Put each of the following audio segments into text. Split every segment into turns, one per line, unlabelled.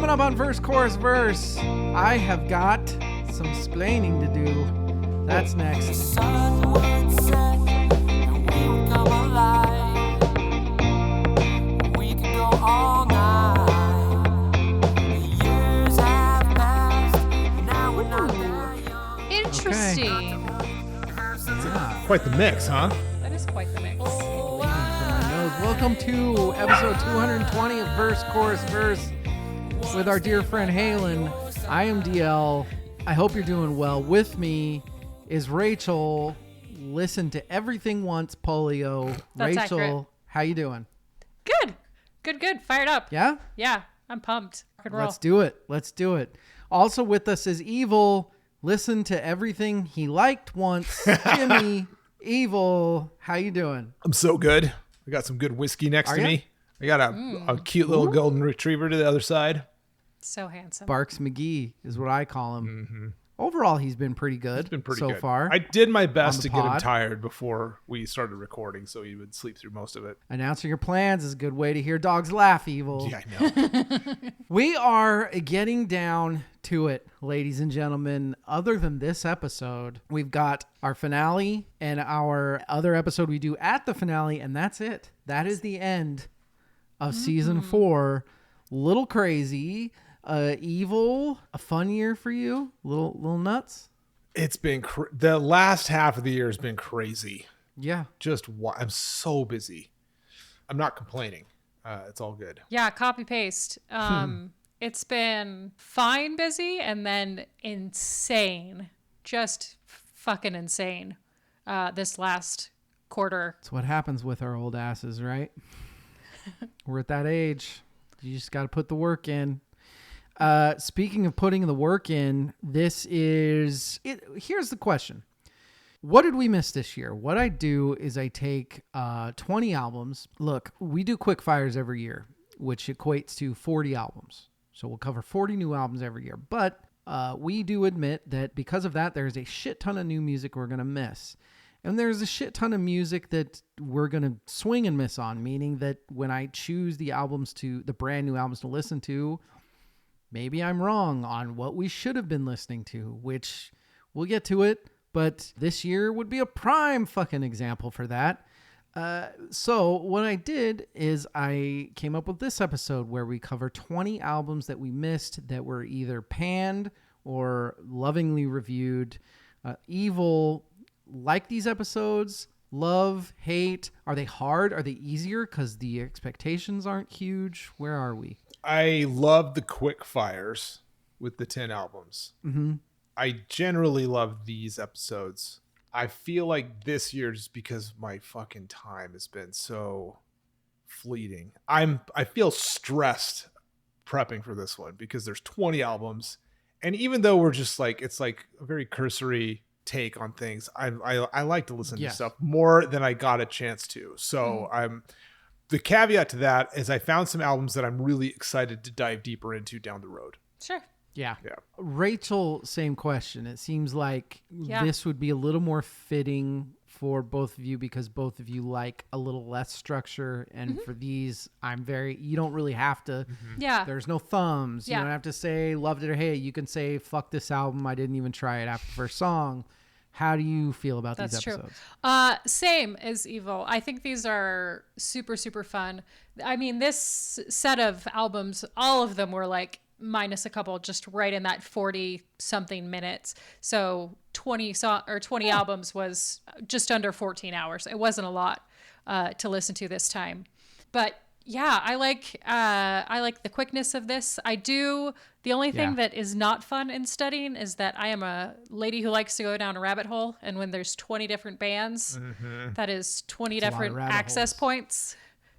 Coming up on Verse, Chorus, Verse, I have got some splaining to do. That's next.
The sun would set and we would come alive. We could go all night. The years have passed, and now we're not that young.
Interesting.
Yeah.
Quite the mix, huh?
That is quite the mix.
Bleeding from my nose. Welcome to episode 220 of Verse, Chorus, Verse with our dear friend Halen. I am DL. I hope you're doing well. With me is Rachel. Listen to everything once, polio.
That's
Rachel,
accurate.
how you doing?
Good. Fired up.
Yeah?
Yeah, I'm pumped. Rock and roll.
Let's do it. Also with us is Evil. Listen to everything he liked once. Jimmy, Evil, how you doing?
I'm so good. I got some good whiskey next
Are
to
ya?
me. I got a cute little golden retriever to the other side.
So handsome.
Barks McGee is what I call him. Overall, he's been pretty good.
It's been pretty
so
good.
far.
I did my best
the
to get him
pod.
tired before we started recording, so he would sleep through most of it.
Announcing your plans is a good way to hear dogs laugh, Evil.
Yeah, I know.
We are getting down to it, ladies and gentlemen. Other than this episode, we've got our finale and our other episode we do at the finale, and that's it. That is the end of season 4. Little crazy. Evil, a fun year for you? Little nuts?
It's been the last half of the year has been crazy.
Yeah.
I'm so busy. I'm not complaining. It's all good.
Yeah, copy paste. It's been fine busy and then insane. Just fucking insane. This last quarter.
That's what happens with our old asses, right? We're at that age. You just got to put the work in. Speaking of putting the work in, here's the question. What did we miss this year? What I do is I take 20 albums. Look, we do quick fires every year, which equates to 40 albums. So we'll cover 40 new albums every year. But we do admit that because of that, there's a shit ton of new music we're going to miss. And there's a shit ton of music that we're going to swing and miss on, meaning that when I choose the brand new albums to listen to, maybe I'm wrong on what we should have been listening to, which we'll get to it. But this year would be a prime fucking example for that. So what I did is I came up with this episode where we cover 20 albums that we missed that were either panned or lovingly reviewed. Evil, like these episodes, love, hate. Are they hard? Are they easier because the expectations aren't huge? Where are we?
I love the quick fires with the 10 albums.
Mm-hmm.
I generally love these episodes. I feel like this year, just because my fucking time has been so fleeting, I feel stressed prepping for this one because there's 20 albums. And even though we're just like, it's like a very cursory take on things, I like to listen to stuff more than I got a chance to. So the caveat to that is I found some albums that I'm really excited to dive deeper into down the road.
Sure.
Yeah.
Yeah.
Rachel, same question. It seems like this would be a little more fitting for both of you because both of you like a little less structure. And for these, you don't really have to.
Yeah.
There's no thumbs.
Yeah.
You don't have to say loved it or hate. You can say, fuck this album. I didn't even try it after the first song. How do you feel about these episodes?
True. Same as Evil. I think these are super, super fun. I mean, this set of albums, all of them were like minus a couple, just right in that 40 something minutes. So 20 albums was just under 14 hours. It wasn't a lot to listen to this time, but yeah, I like the quickness of this. I do. The only thing that is not fun in studying is that I am a lady who likes to go down a rabbit hole. And when there's 20 different bands, that is 20 different access points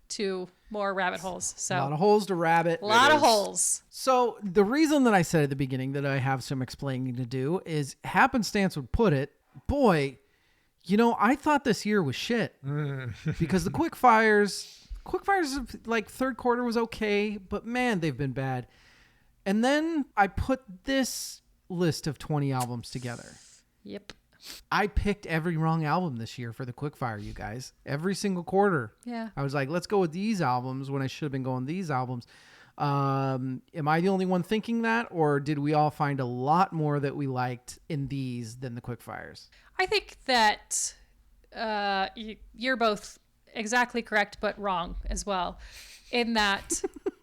to more rabbit holes. So
a lot of holes to rabbit.
A lot of holes.
So the reason that I said at the beginning that I have some explaining to do is happenstance would put it, boy, I thought this year was shit because the quick fires like third quarter was okay, but man, they've been bad. And then I put this list of 20 albums together.
Yep.
I picked every wrong album this year for the quickfire, you guys. Every single quarter.
Yeah.
I was like, let's go with these albums when I should have been going these albums. Am I the only one thinking that, or did we all find a lot more that we liked in these than the quickfires?
I think that you're both exactly correct, but wrong as well, in that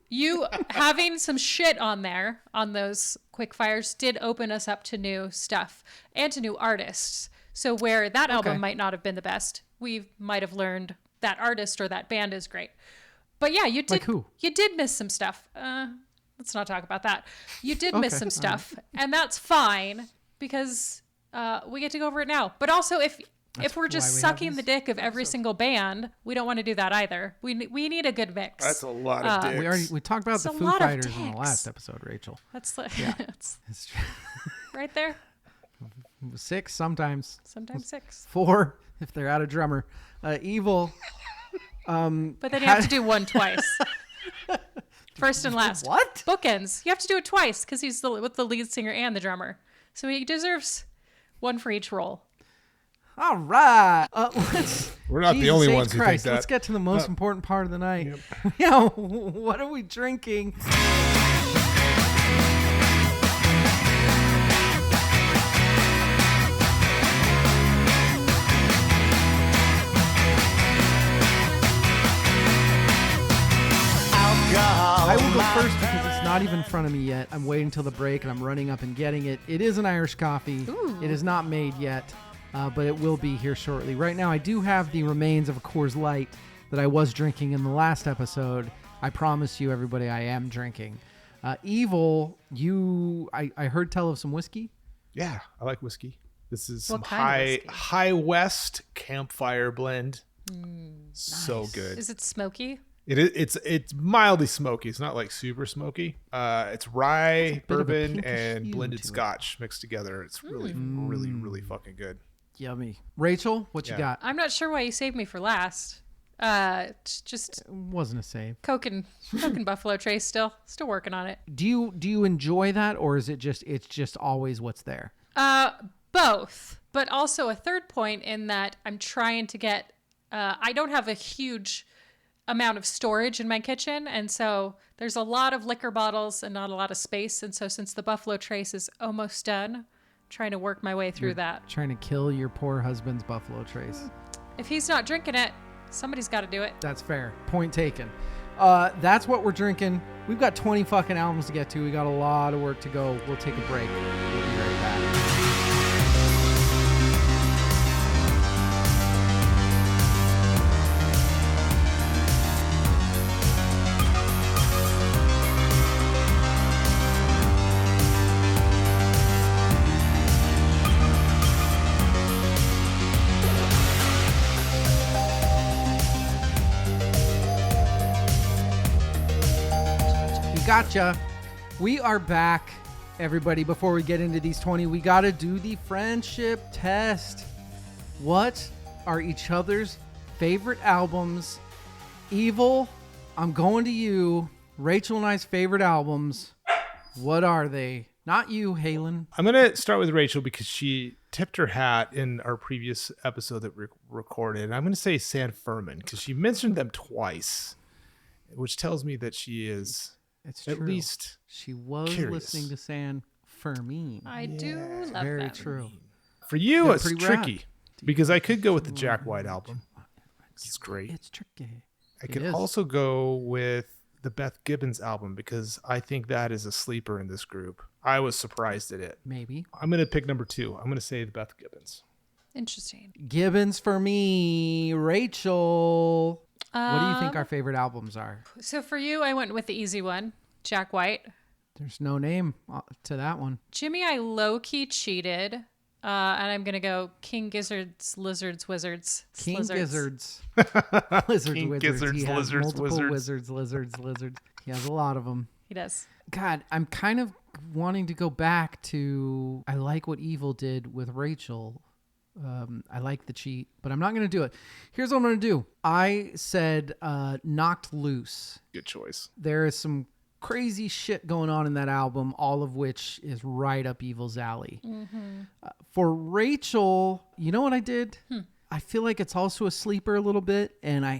you having some shit on there on those quickfires did open us up to new stuff and to new artists. So where that album might not have been the best, we might have learned that artist or that band is great. But yeah, you did.
Like who?
You did miss some stuff. Let's not talk about that. You did miss some stuff, and that's fine because we get to go over it now. But also, if we're just sucking the dick of every single band, we don't want to do that either. We need a good mix.
That's a lot of dicks.
We talked about the Foo Fighters in the last episode, Rachel.
That's
It's
right there.
6 sometimes.
Sometimes 6.
4 if they're out of drummer. Evil.
But then you have to do one twice. First and last.
What?
Bookends. You have to do it twice because he's with the lead singer and the drummer. So he deserves one for each role.
All right.
We're not the only ones who think that.
Let's get to the most important part of the night. Yep. Yeah, what are we drinking? I will go first because it's not even in front of me yet. I'm waiting till the break and I'm running up and getting it. It is an Irish coffee. Ooh. It is not made yet, but it will be here shortly. Right now, I do have the remains of a Coors Light that I was drinking in the last episode. I promise you, everybody, I am drinking. Evil, I heard tell of some whiskey.
Yeah, I like whiskey. This is some high West campfire blend. So good.
Is it smoky?
It's mildly smoky. It's not like super smoky. It's rye, bourbon, and blended scotch mixed together. It's really, really, really fucking good.
Yummy. Rachel, what you got?
I'm not sure why you saved me for last. Just
it wasn't a save.
Coke and Buffalo Trace still working on it.
Do you enjoy that, or is it's just always what's there?
Both, but also a third point in that I'm trying to get. I don't have a huge amount of storage in my kitchen, and so there's a lot of liquor bottles and not a lot of space, and so since the Buffalo Trace is almost done, I'm trying to work my way through that.
Trying to kill your poor husband's Buffalo Trace.
If he's not drinking it, somebody's got to do it.
That's fair. Point taken. That's what we're drinking. We've got 20 fucking albums to get to. We got a lot of work to go. We'll take a break. We'll be right back. Gotcha. We are back, everybody. Before we get into these 20, we got to do the friendship test. What are each other's favorite albums? Evil, I'm going to you. Rachel and I's favorite albums. What are they? Not you, Halen.
I'm going to start with Rachel because she tipped her hat in our previous episode that we recorded. And I'm going to say San Fermin because she mentioned them twice, which tells me that she is...
It's
at
true.
least
she was
curious.
Listening to San Fermin.
I do love
very
that.
True.
For you,
Yeah,
it's
pretty
tricky
rad.
because I could go with the Jack White album. It's great.
It's tricky.
I could also go with the Beth Gibbons album because I think that is a sleeper in this group. I was surprised at it.
Maybe.
I'm going to pick number 2. I'm going to say the Beth Gibbons.
Interesting.
Gibbons for me. Rachel. What do you think our favorite albums are?
So for you, I went with the easy one, Jack White.
There's no name to that one.
Jimmy, I low-key cheated. And I'm going to go King Gizzards, Lizards, Wizards.
King
Slizzards.
Gizzards. Lizards,
King
wizards.
Gizzards,
He has
lizards,
multiple
wizards.
wizards, lizards, lizards. He has a lot of them.
He does.
God, I'm kind of wanting to go back to, I like what Evil did with Rachel. I like the cheat, but I'm not going to do it. Here's what I'm going to do. I said Knocked Loose.
Good choice.
There is some crazy shit going on in that album, all of which is right up Evil's alley. For Rachel, you know what I did? I feel like it's also a sleeper a little bit, and I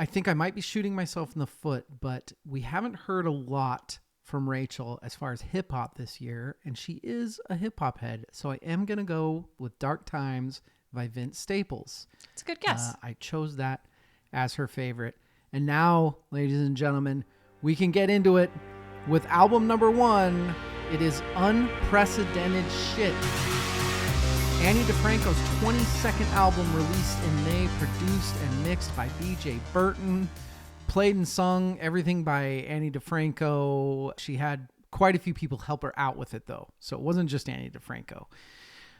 think I might be shooting myself in the foot, but we haven't heard a lot from Rachel as far as hip hop this year, and she is a hip hop head. So I am going to go with Dark Times by Vince Staples.
It's a good guess.
I chose that as her favorite. And now, ladies and gentlemen, we can get into it with album number 1. It is Unprecedented Shit. Annie DeFranco's 22nd album, released in May, produced and mixed by BJ Burton, played and sung everything by Annie DeFranco. She had quite a few people help her out with it, though, so it wasn't just Annie DeFranco.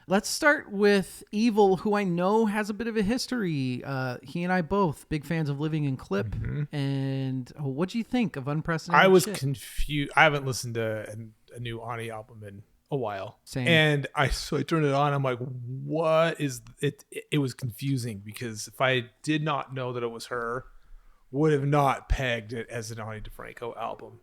Let's start with Evil, who I know has a bit of a history. He and I both big fans of Living in Clip. And what do you think of Unprecedented
I was
Shit?
confused. I haven't listened to a new Ani album in a while.
Same.
And I turned it on. I'm like, what is it? It was confusing because if I did not know that it was her, would have not pegged it as an Ani DeFranco album.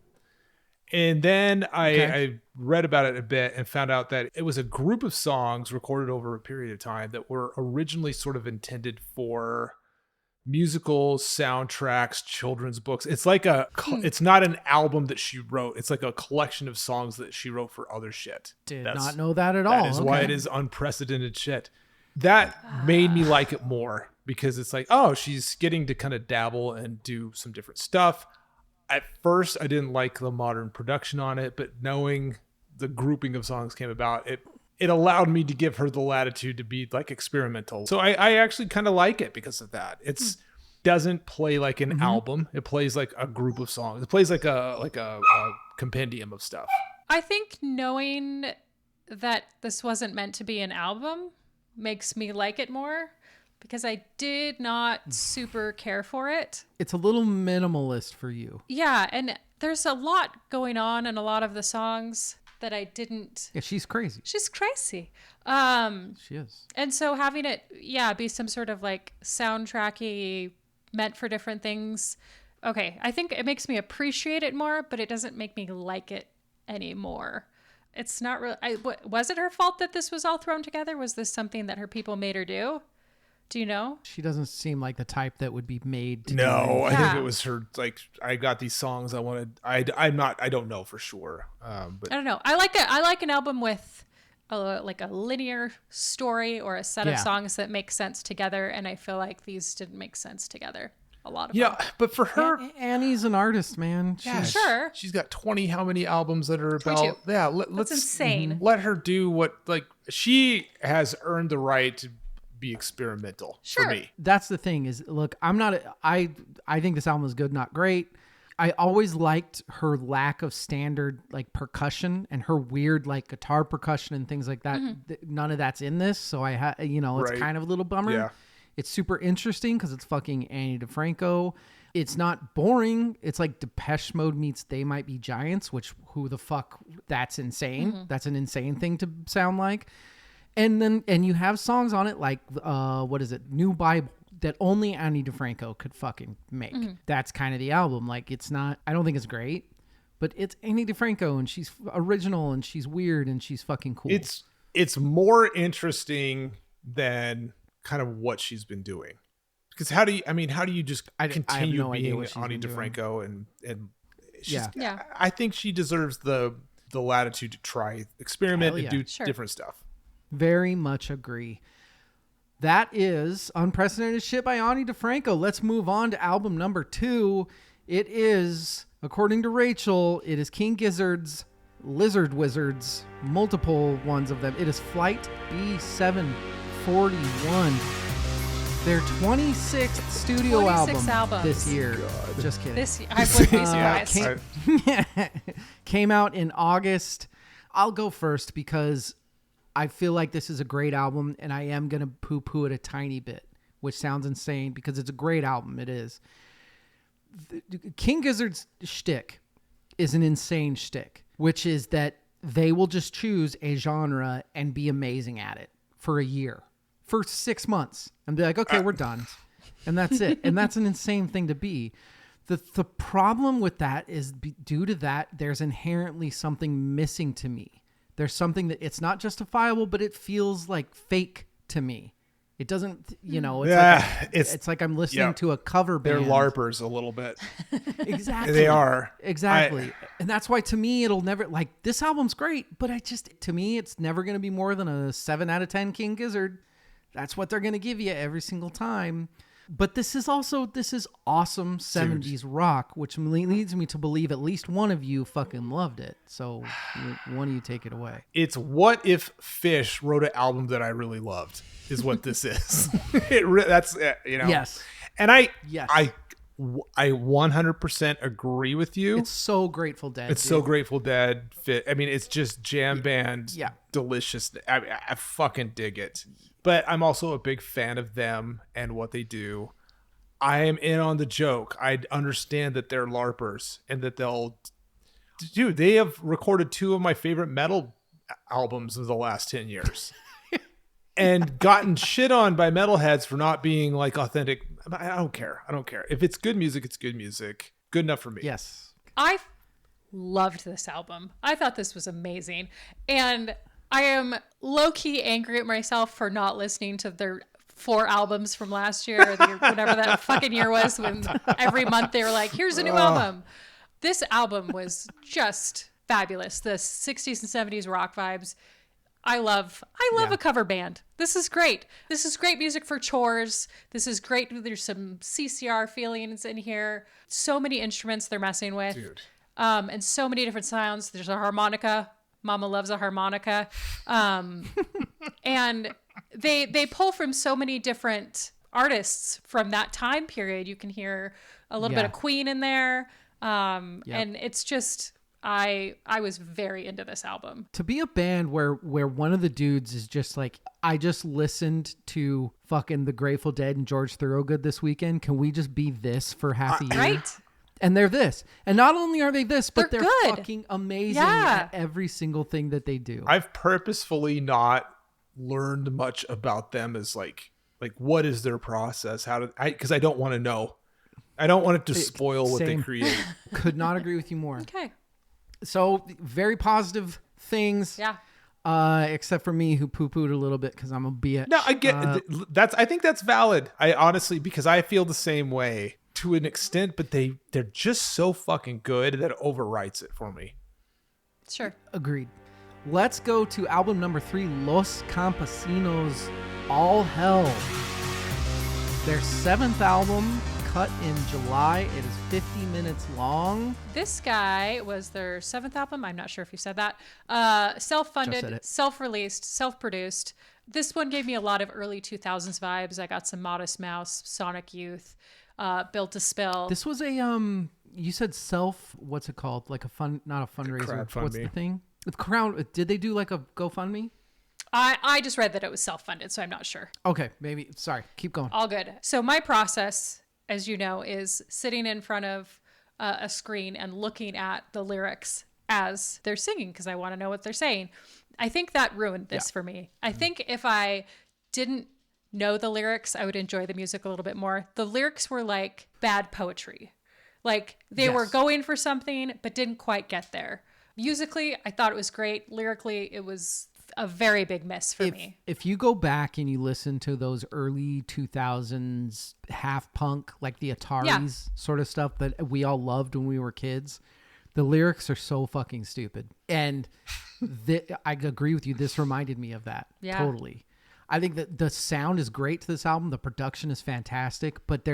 And then I read about it a bit and found out that it was a group of songs recorded over a period of time that were originally sort of intended for musicals, soundtracks, children's books. It's like it's not an album that she wrote. It's like a collection of songs that she wrote for other shit.
Did not know that at all.
That is why it is unprecedented shit. That made me like it more because it's like, oh, she's getting to kind of dabble and do some different stuff. At first, I didn't like the modern production on it, but knowing the grouping of songs came about, it allowed me to give her the latitude to be like experimental. So I actually kind of like it because of that. It's doesn't play like an album. It plays like a group of songs. It plays like a compendium of stuff.
I think knowing that this wasn't meant to be an album makes me like it more, because I did not super care for it.
It's a little minimalist for you.
Yeah, and there's a lot going on in a lot of the songs that I didn't...
Yeah, she's crazy.
She's crazy.
She is.
And so having it, be some sort of like soundtracky, meant for different things. Okay, I think it makes me appreciate it more, but it doesn't make me like it anymore. It's not really... was it her fault that this was all thrown together? Was this something that her people made her do? Do you know?
She doesn't seem like the type that would be made to
No,
do
I think
Yeah.
it was her. Like, I got these songs I wanted. I don't know for sure. But
I don't know. I like an album with like a linear story or a set
Yeah.
of songs that make sense together, and I feel like these didn't make sense together. A lot of
yeah,
them.
but for her,
Annie's an artist, man.
yeah,
She's,
Sure.
she's got 20 how many albums that are
22.
about. Yeah, let's
insane.
Let her do what, like, she has earned the right to be experimental
Sure.
for me.
that's the thing is, look, I think this album is good, not great. I always liked her lack of standard like percussion and her weird like guitar percussion and things like that. None of that's in this, so it's
Right.
kind of a little bummer.
Yeah.
It's super interesting because it's fucking Annie DeFranco. It's not boring. It's like Depeche Mode meets They Might Be Giants, which who the fuck? That's insane. That's an insane thing to sound like. And you have songs on it like what is it? New Bible that only Annie DeFranco could fucking make. That's kind of the album. Like, it's not, I don't think it's great, but it's Annie DeFranco and she's original and she's weird and she's fucking cool.
It's more interesting than kind of what she's been doing. Because how do you just
I have
continue
no idea
being
what she's
Ani
been doing.
DeFranco and she's,
Yeah.
Yeah.
I think she deserves the latitude to try, experiment,
Hell
and
yeah.
do
Sure.
different stuff.
Very much agree. That is Unprecedented Shit by Ani DeFranco. Let's move on to album number 2. It is, according to Rachel, it is King Gizzard's Lizard Wizards, multiple ones of them. It is Flight B741. Their 26th studio
26
album
albums.
this year. Just kidding.
This I wouldn't be surprised.
Came out in August. I'll go first because I feel like this is a great album, and I am going to poo-poo it a tiny bit, which sounds insane because it's a great album. It is. King Gizzard's shtick is an insane shtick, which is that they will just choose a genre and be amazing at it for a year, for 6 months, and be like, okay, we're done. And that's it. And that's an insane thing to be. The problem with that is due to that, there's inherently something missing to me. There's something that it's not justifiable, but it feels like fake to me. It doesn't, you know, it's like I'm listening to a cover
They're
band.
LARPers a little bit.
Exactly.
They are.
Exactly. And that's why to me, it'll never, like, this album's great, but to me, it's never going to be more than a 7 out of 10 King Gizzard. That's what they're going to give you every single time. But this is awesome 70s rock, which leads me to believe at least one of you fucking loved it. So one of you take it away.
It's what if Fish wrote an album that I really loved is what this is. That's, you know.
Yes.
And I 100% agree with you.
It's so Grateful Dead.
It's so Grateful Dead fit. I mean, it's just jam band delicious. I fucking dig it. But I'm also a big fan of them and what they do. I am in on the joke. I understand that they're LARPers and that dude, they have recorded 2 of my favorite metal albums of the last 10 years and gotten shit on by metalheads for not being like authentic. I don't care. If it's good music, it's good music. Good enough for me.
Yes.
I loved this album. I thought this was amazing. And I am low-key angry at myself for not listening to their 4 albums from last year, or whatever that fucking year was, when every month they were like, here's a new album. This album was just fabulous. The 60s and 70s rock vibes. I love a cover band. This is great. This is great music for chores. This is great. There's some CCR feelings in here. So many instruments they're messing with.
Dude.
And so many different sounds. There's a harmonica. Mama loves a harmonica. And they pull from so many different artists from that time period. You can hear a little bit of Queen in there. And it's just, I was very into this album.
To be a band where one of the dudes is just like, I just listened to fucking the Grateful Dead and George Thorogood this weekend. Can we just be this for half a year?
Right?
And they're this. And not only are they this, but they're
good.
fucking amazing at every single thing that they do.
I've purposefully not learned much about them as like what is their process? Because I don't want to know. I don't want it to spoil what they create.
Could not agree with you more.
Okay.
So very positive things.
Yeah.
Except for me, who poo-pooed a little bit because I'm a bitch.
No, I get that's. I think that's valid. I honestly, because I feel the same way to an extent, but they're just so fucking good that it overwrites it for me.
Sure.
Agreed. Let's go to album number 3, Los Campesinos, All Hell. Their 7th album, cut in July. It is 50 minutes long.
This guy was their 7th album. I'm not sure if you said that. Self-funded, self-released, self-produced. This one gave me a lot of early 2000s vibes. I got some Modest Mouse, Sonic Youth, Built to Spill.
This was a you said what's it called? Like not a fundraiser. What's the thing? Did they do like a GoFundMe?
I just read that it was self-funded, so I'm not sure.
Okay, maybe. Sorry, keep going.
All good. So my process, as you know, is sitting in front of a screen and looking at the lyrics as they're singing because I want to know what they're saying. I think that ruined this for me. I think if I didn't know the lyrics, I would enjoy the music a little bit more. The lyrics were like bad poetry. Like they were going for something, but didn't quite get there. Musically, I thought it was great. Lyrically, it was a very big miss for me.
If you go back and you listen to those early 2000s half punk, like the Ataris sort of stuff that we all loved when we were kids, the lyrics are so fucking stupid. And I agree with you. This reminded me of that. Yeah. Totally. I think that the sound is great to this album. The production is fantastic, but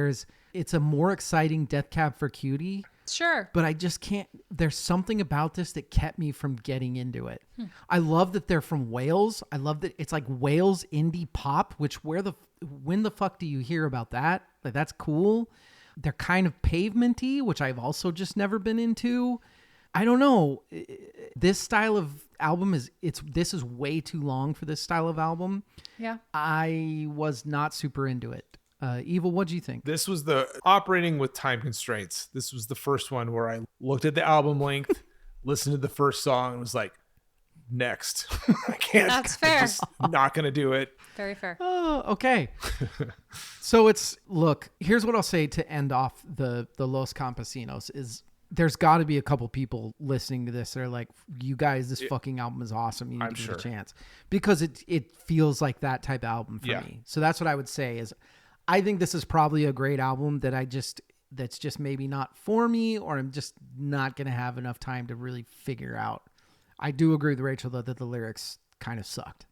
it's a more exciting Death Cab for Cutie.
Sure.
But I just can't, there's something about this that kept me from getting into it. I love that they're from Wales. I love that it's like Wales indie pop, which when the fuck do you hear about that? Like that's cool. They're kind of pavement-y, which I've also just never been into. I don't know. This style of album this is way too long for this style of album.
Yeah.
I was not super into it. Evil, what do you think?
This was the operating with time constraints. This was the first one where I looked at the album length, listened to the first song, and was like, next. I can't.
That's fair.
I'm just not going to do it.
Very fair.
Oh, okay. So look, here's what I'll say to end off the Los Campesinos is there's got to be a couple people listening to this that are like, you guys, this fucking album is awesome. You need
I'm
to give it a
sure.
chance, because it feels like that type of album for
Yeah.
me. So that's what I would say is, I think this is probably a great album that's just maybe not for me, or I'm just not going to have enough time to really figure out. I do agree with Rachel though that the lyrics kind of sucked.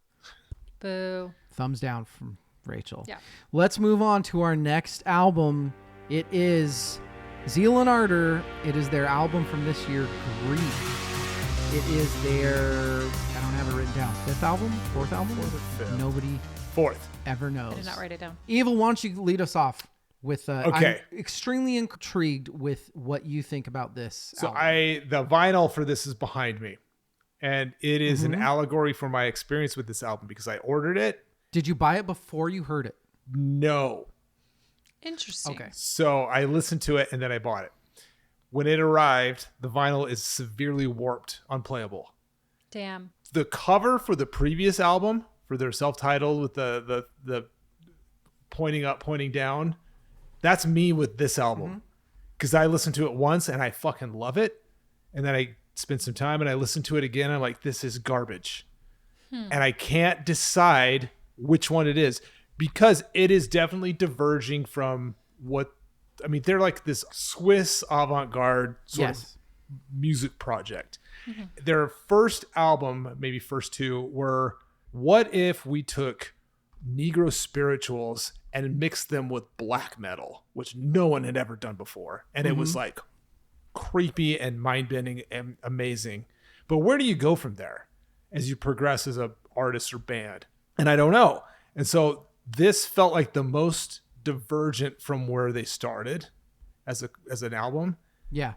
Boo.
Thumbs down from Rachel.
Yeah.
Let's move on to our next album. It is Zeal and Ardor. It is their album from this year, Grief. It is their, I don't have it written down, fifth album? Fourth album?
fifth.
Nobody
Fourth.
ever knows.
I did not write it down.
Evil, why don't you lead us off with,
Okay.
I'm extremely intrigued with what you think about this
So
album.
the vinyl for this is behind me, and it is an allegory for my experience with this album because I ordered it.
Did you buy it before you heard it?
No.
Interesting.
Okay.
So I listened to it and then I bought it. When it arrived, the vinyl is severely warped, unplayable.
Damn.
The cover for the previous album, for their self-titled with the pointing up, pointing down, that's me with this album. Because I listened to it once and I fucking love it. And then I spent some time and I listened to it again. I'm like, this is garbage. And I can't decide which one it is, because it is definitely diverging from what, I mean, they're like this Swiss avant-garde sort of
Yes.
music project. Their first album, maybe first two, were, what if we took Negro spirituals and mixed them with black metal, which no one had ever done before. And it was like creepy and mind-bending and amazing. But where do you go from there as you progress as a artist or band? And I don't know. And so this felt like the most divergent from where they started as an album.
Yeah.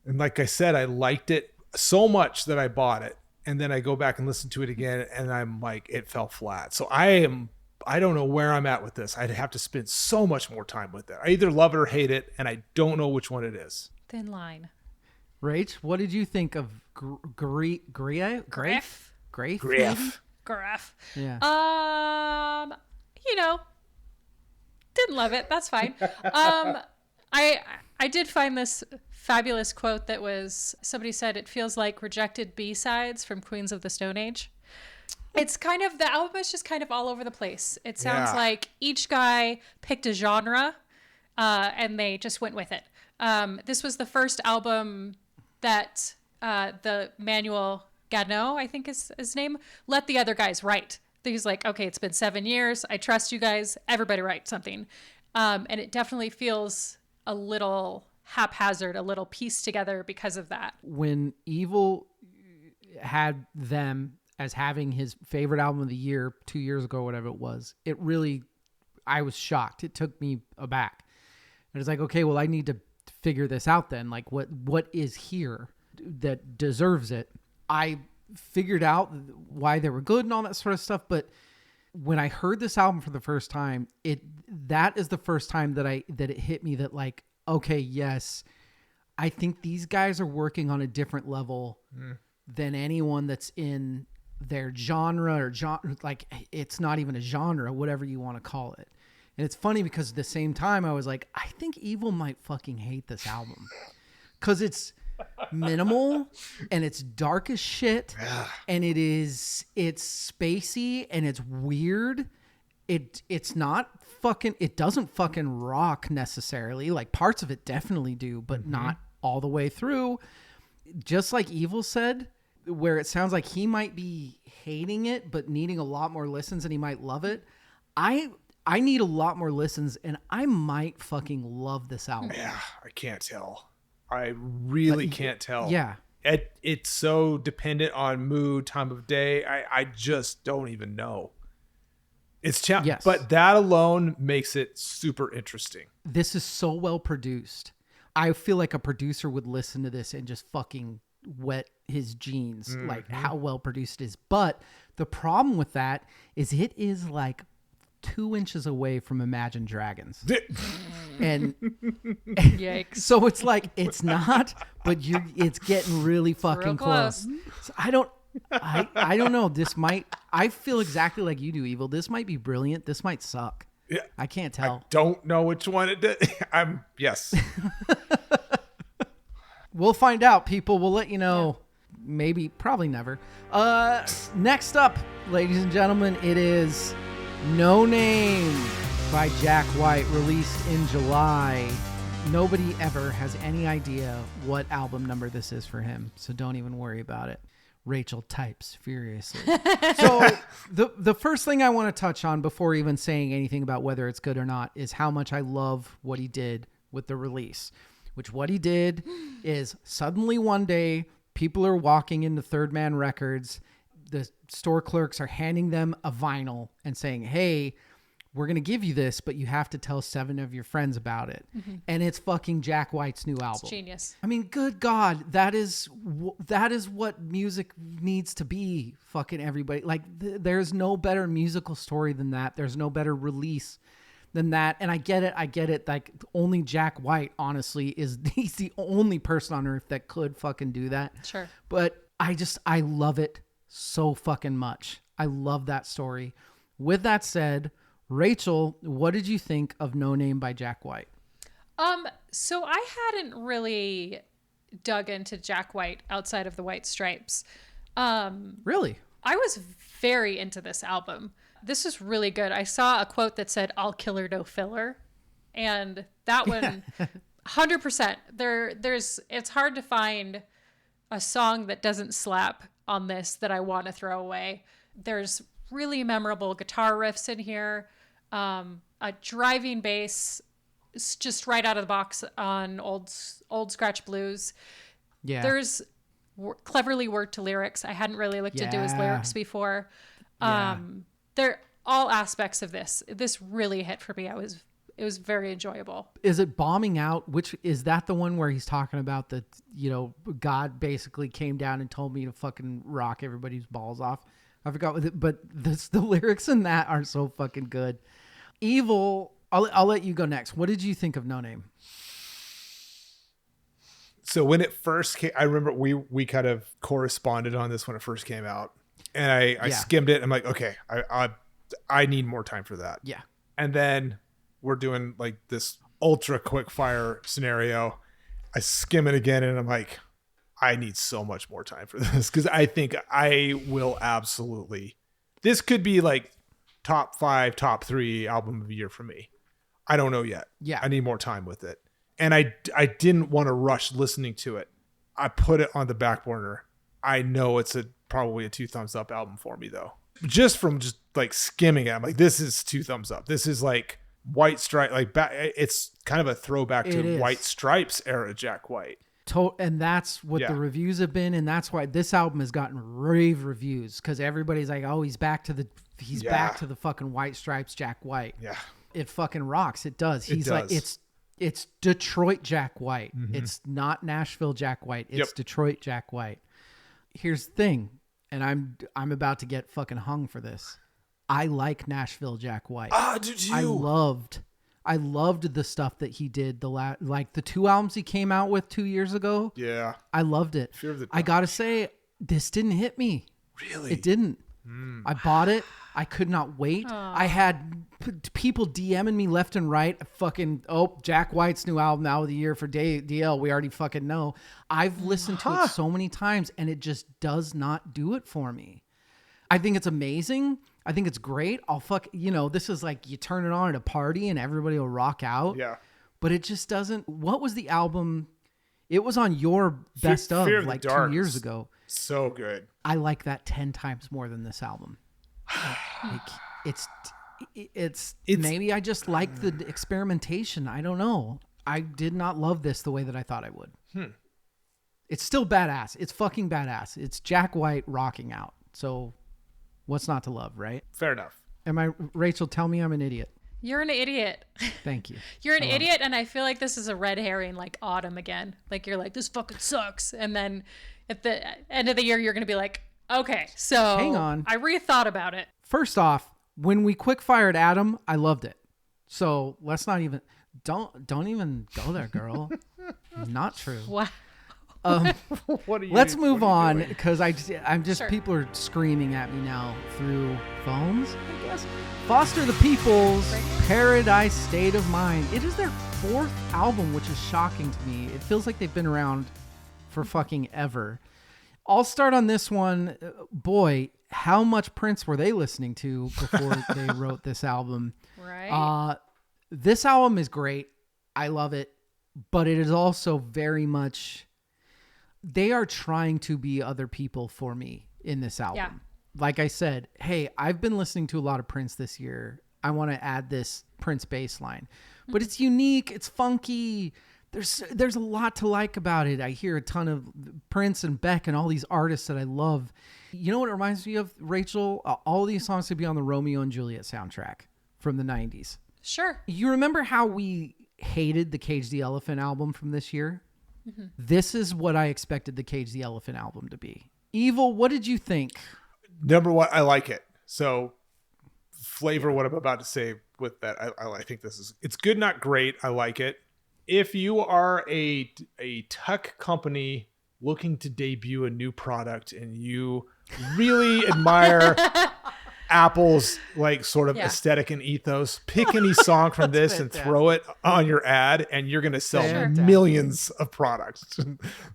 And like I said, I liked it so much that I bought it. And then I go back and listen to it again and I'm like, it fell flat. So I don't know where I'm at with this. I'd have to spend so much more time with it. I either love it or hate it, and I don't know which one it is.
Thin line.
Rach, what did you think of Grafe?
Griff.
Grafe?
Griff.
Gruff.
Yeah.
Didn't love it. That's fine. I did find this fabulous quote that was, somebody said, it feels like rejected B-sides from Queens of the Stone Age. It's kind of, the album is just kind of all over the place. It sounds
Yeah.
like each guy picked a genre and they just went with it. This was the first album that the Manuel Gadneau, I think is his name, let the other guys write. He's like, okay, it's been 7 years. I trust you guys. Everybody write something. And it definitely feels a little haphazard, a little pieced together because of that.
When Evil had them as having his favorite album of the year 2 years ago, whatever it was, it really, I was shocked. It took me aback. And it's like, okay, well, I need to figure this out then. Like, what is here that deserves it? I figured out why they were good and all that sort of stuff, but when I heard this album for the first time, that is the first time that it hit me that, like, okay, yes, I think these guys are working on a different level than anyone that's in their genre, like, it's not even a genre, whatever you want to call it. And it's funny because at the same time I was like, I think Evil might fucking hate this album because it's minimal and it's dark as shit and it's spacey and it's weird. It's not fucking, it doesn't fucking rock necessarily. Like, parts of it definitely do, but not all the way through. Just like Evil said, where it sounds like he might be hating it but needing a lot more listens and he might love it. I need a lot more listens and I might fucking love this album.
Yeah, I can't tell. I really can't tell.
Yeah.
It's so dependent on mood, time of day. I just don't even know. It's
Yes.
But that alone makes it super interesting.
This is so well produced. I feel like a producer would listen to this and just fucking wet his jeans, like how well produced it is. But the problem with that is it is like 2 inches away from Imagine Dragons. And
Yikes.
so it's like, it's not, but it's getting really fucking
real
close.
close.
So I don't know. I feel exactly like you do, Evil. This might be brilliant. This might suck.
Yeah.
I can't tell.
Don't know which one it did. Yes.
We'll find out, people. We'll let you know. Maybe, probably never. Next up, ladies and gentlemen, it is No Name by Jack White, released in July. Nobody ever has any idea what album number this is for him, so don't even worry about it. Rachel types furiously. So the first thing I want to touch on before even saying anything about whether it's good or not is how much I love what he did with the release. Which what he did is suddenly one day people are walking into Third Man Records. The store clerks are handing them a vinyl and saying, hey, we're going to give you this, but you have to tell 7 of your friends about it. And it's fucking Jack White's new album.
It's genius.
I mean, good God, that is what music needs to be, fucking everybody. Like, there's no better musical story than that. There's no better release than that. And I get it. Like, only Jack White, honestly, he's the only person on earth that could fucking do that.
Sure.
But I love it so fucking much. I love that story. With that said, Rachel, what did you think of No Name by Jack White?
So I hadn't really dug into Jack White outside of the White Stripes.
Really?
I was very into this album. This is really good. I saw a quote that said, "All killer, no filler." And that one, 100%. It's hard to find a song that doesn't slap on this that I want to throw away. There's really memorable guitar riffs in here. A driving bass just right out of the box on old scratch blues.
Yeah.
There's cleverly worked lyrics. I hadn't really looked into his lyrics before. They're all aspects of this. This really hit for me. It was very enjoyable.
Is it Bombing Out? Which is that the one where he's talking about the, God basically came down and told me to fucking rock everybody's balls off. I forgot what it, but the lyrics in that are so fucking good. Evil, I'll let you go next. What did you think of No Name?
So when it first came, I remember we kind of corresponded on this when it first came out, and I skimmed it. I'm like, okay, I need more time for that.
Yeah.
And then we're doing like this ultra quick fire scenario. I skim it again, and I'm like, I need so much more time for this, because I think I will absolutely. This could be like top 5, top 3 album of the year for me. I don't know yet.
Yeah.
I need more time with it. And I didn't want to rush listening to it. I put it on the back burner. I know it's probably a 2 thumbs up album for me though. Just from like skimming it, I'm like, this is 2 thumbs up. This is like White Stripe, like it's kind of a throwback to White Stripes era Jack White.
And that's what the reviews have been, and that's why this album has gotten rave reviews, because everybody's like, oh, he's back to the fucking White Stripes Jack White.
Yeah.
It fucking rocks. It does. He's like, it's Detroit Jack White. Mm-hmm. It's not Nashville Jack White. It's Detroit Jack White. Here's the thing, and I'm about to get fucking hung for this. I like Nashville Jack White.
Ah, did you?
I loved the stuff that he did. Like the 2 albums he came out with 2 years ago.
Yeah,
I loved it. I gotta say, this didn't hit me.
Really,
it didn't. I bought it. I could not wait. I had people DMing me left and right. Fucking, Jack White's new album out of the year for DL. We already fucking know. I've listened to it so many times, and it just does not do it for me. I think it's amazing. I think it's great. This is like you turn it on at a party and everybody will rock out.
Yeah.
But it just doesn't. What was the album? It was on your best of like 2 years ago.
So good.
I like that 10 times more than this album. It's maybe I just like the experimentation. I don't know. I did not love this the way that I thought I would. It's still badass. It's fucking badass. It's Jack White rocking out. So what's not to love, right?
Fair enough.
Rachel, tell me I'm an idiot.
You're an idiot.
Thank you.
You're an idiot, and I feel like this is a red herring, like Autumn again. Like, you're like, this fucking sucks. And then at the end of the year, you're going to be like, okay, so
hang on.
I rethought about it.
First off, when we quick fired Adam, I loved it. So let's not even, don't even go there, girl. Not true.
Wow.
Let's move on, because I'm just sure. People are screaming at me now through phones, I guess. Foster the People's Paradise State of Mind. It is their 4th album, which is shocking to me. It feels like they've been around for fucking ever. I'll start on this one. Boy, how much Prince were they listening to before they wrote this album?
Right.
This album is great. I love it, but it is also very much, they are trying to be other people for me in this album.
Yeah.
Like I said, hey, I've been listening to a lot of Prince this year. I want to add this Prince bass line, but it's unique. It's funky. There's a lot to like about it. I hear a ton of Prince and Beck and all these artists that I love. You know what it reminds me of, Rachel? All these songs could be on the Romeo and Juliet soundtrack from the 90s.
Sure.
You remember how we hated the Cage the Elephant album from this year? Mm-hmm. This is what I expected the Cage the Elephant album to be. Evil, what did you think?
Number one, I like it. So flavor what I'm about to say with that. I think it's good, not great. I like it. If you are a tech company looking to debut a new product and you really admire Apple's like sort of aesthetic and ethos, pick any song from this and throw it on your ad and you're going to sell millions of products.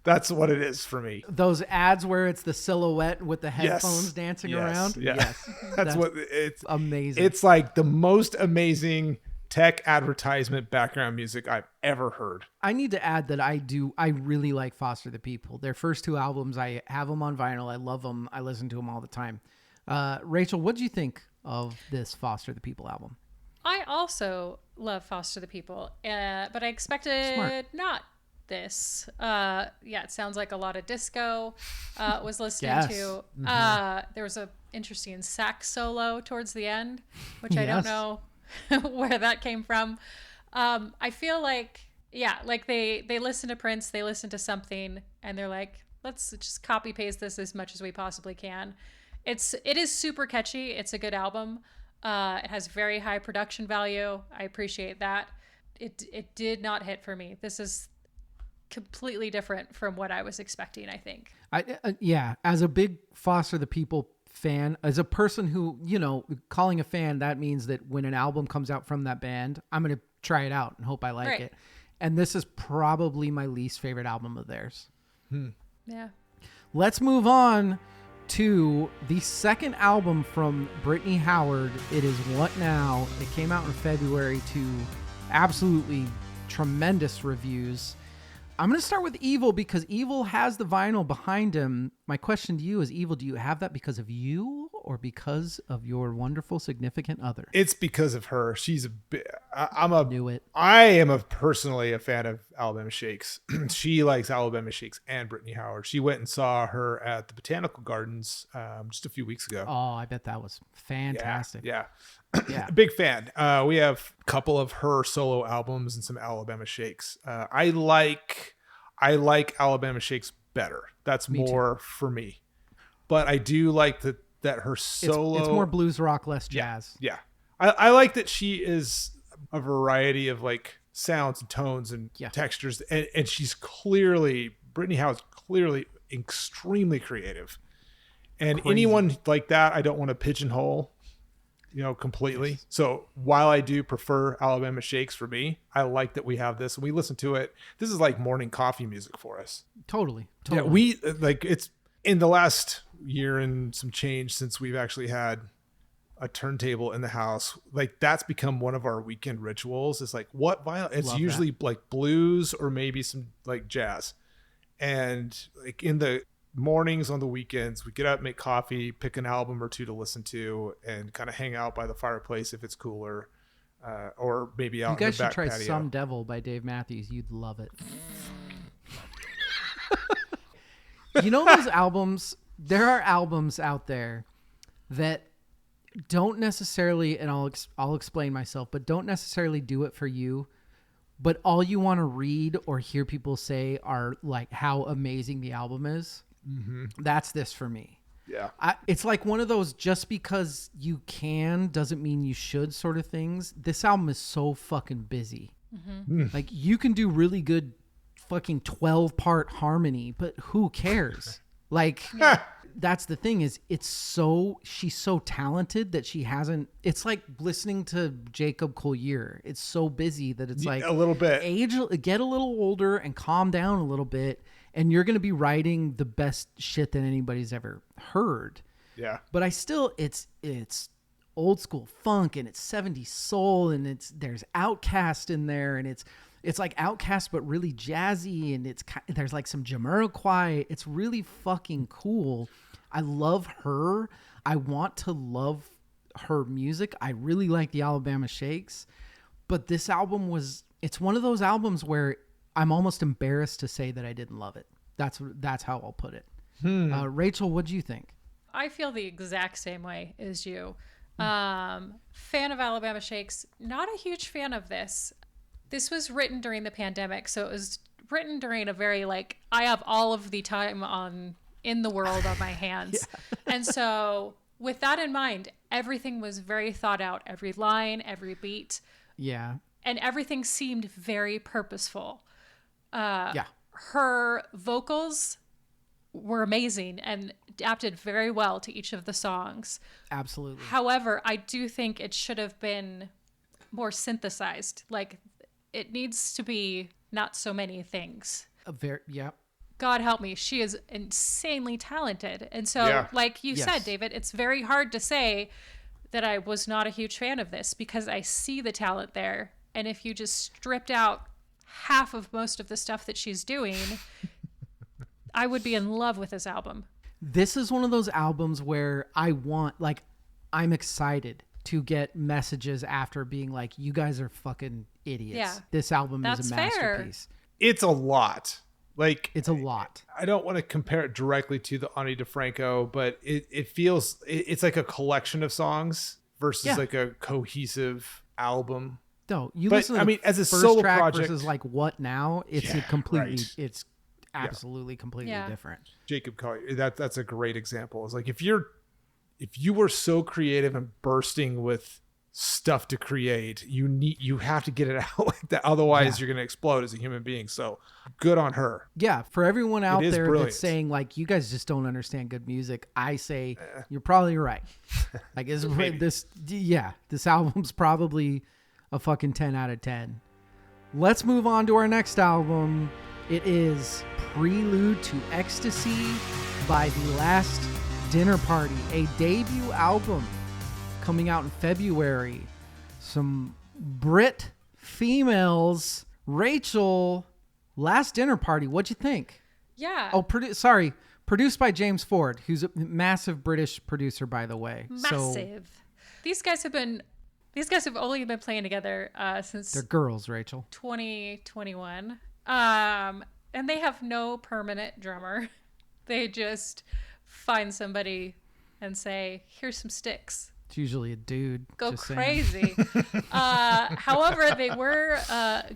That's what it is for me.
Those ads where it's the silhouette with the headphones dancing around.
Yeah. Yes. That's what it's
amazing.
It's like the most amazing tech advertisement background music I've ever heard.
I need to add that I really like Foster the People. Their first two albums, I have them on vinyl. I love them. I listen to them all the time. Rachel, what do you think of this Foster the People album?
I also love Foster the People, but I expected not this. It sounds like a lot of disco. Was listening to. There was a interesting sax solo towards the end, which I don't know where that came from. I feel like they listen to Prince, they listen to something, and they're like, let's just copy paste this as much as we possibly can. It is super catchy. It's a good album. It has very high production value. I appreciate that. It did not hit for me. This is completely different from what I was expecting, I think.
As a big Foster the People fan, as a person who, calling a fan, that means that when an album comes out from that band, I'm going to try it out and hope I like it. And this is probably my least favorite album of theirs.
Yeah.
Let's move on to the second album from Brittany Howard. It is What Now? It came out in February to absolutely tremendous reviews. I'm going to start with Evil because Evil has the vinyl behind him. My question to you is, Evil, do you have that because of you or because of your wonderful significant other?
It's because of her. She's
I
am personally a fan of Alabama Shakes. She likes Alabama Shakes and Brittany Howard. She went and saw her at the Botanical Gardens just a few weeks ago.
Oh, I bet that was fantastic.
Yeah. Big fan. We have a couple of her solo albums and some Alabama Shakes. I like Alabama Shakes better. That's more for me. But I do like that her solo.
It's more blues rock, less jazz.
Yeah. I like that she is a variety of like sounds and tones and textures, and she's Brittany Howard's clearly extremely creative. And anyone like that, I don't want to pigeonhole, completely. Yes. So while I do prefer Alabama Shakes for me, I like that we have this and we listen to it. This is like morning coffee music for us.
Totally.
Yeah, we it's in the last year and some change since we've actually had a turntable in the house. Like that's become one of our weekend rituals. It's like what vinyl? It's usually like blues or maybe some like jazz. And like in the mornings on the weekends, we get up, make coffee, pick an album or two to listen to, and kind of hang out by the fireplace if it's cooler, or maybe out in the back patio.
You guys should try Some Devil by Dave Matthews. You'd love it. Those albums, there are albums out there that don't necessarily, and I'll explain myself, but don't necessarily do it for you. But all you want to read or hear people say are like how amazing the album is. Mm-hmm. That's this for me.
Yeah.
It's like one of those just because you can doesn't mean you should sort of things. This album is so fucking busy. Mm-hmm. Like you can do really good fucking 12-part harmony, but who cares? Like that's the thing is she's so talented that she hasn't. It's like listening to Jacob Collier. It's so busy that it's like
a little bit
get a little older and calm down a little bit and you're going to be writing the best shit that anybody's ever heard.
Yeah.
But I still, it's old school funk, and it's 70s soul, and there's Outkast in there, and it's like Outkast but really jazzy, and there's like some Jamiroquai. It's really fucking cool. I love her. I want to love her music. I really like the Alabama Shakes, but this album it's one of those albums where I'm almost embarrassed to say that I didn't love it. That's how I'll put it. Rachel, what do you think?
I feel the exact same way as you. Fan of Alabama Shakes, not a huge fan of this. This was written during the pandemic, so it was written during a very like, I have all of the time in the world on my hands. And so with that in mind, everything was very thought out, every line, every beat.
Yeah.
And everything seemed very purposeful.
Yeah.
Her vocals were amazing and adapted very well to each of the songs.
Absolutely.
However, I do think it should have been more synthesized. Like, it needs to be not so many things.
Yeah.
God help me, she is insanely talented. And so, like you said, David, it's very hard to say that I was not a huge fan of this because I see the talent there. And if you just stripped out half of most of the stuff that she's doing, I would be in love with this album.
This is one of those albums where I'm excited to get messages after being like, you guys are fucking idiots.
Yeah.
This album
That's
is a
fair.
masterpiece.
It's a lot. Like,
It's a lot.
I don't want to compare it directly to the Ani DeFranco, but it feels it's like a collection of songs versus like a cohesive album.
No, you
But,
listen to
I mean, as a
first
solo
track
project-
versus like What Now, it's a completely,
right.
it's absolutely completely different.
Jacob Collier, that's a great example. It's like if you were so creative and bursting with stuff to create, you have to get it out like that, otherwise you're going to explode as a human being. So good on her.
Yeah, for everyone out
is
there
brilliant.
that's saying like, you guys just don't understand good music, I say you're probably right. Like this album's probably a fucking 10 out of 10. Let's move on to our next album. It is Prelude to Ecstasy by The Last Dinner Party, a debut album coming out in February. Some Brit females. Rachel, Last Dinner Party, what'd you think?
Yeah.
Oh, produced by James Ford, who's a massive British producer, by the way.
Massive. These guys have only been playing together since
They're girls, Rachel.
2021. And they have no permanent drummer. They just find somebody and say, here's some sticks.
It's usually a dude.
Go
just saying.
crazy. However, they were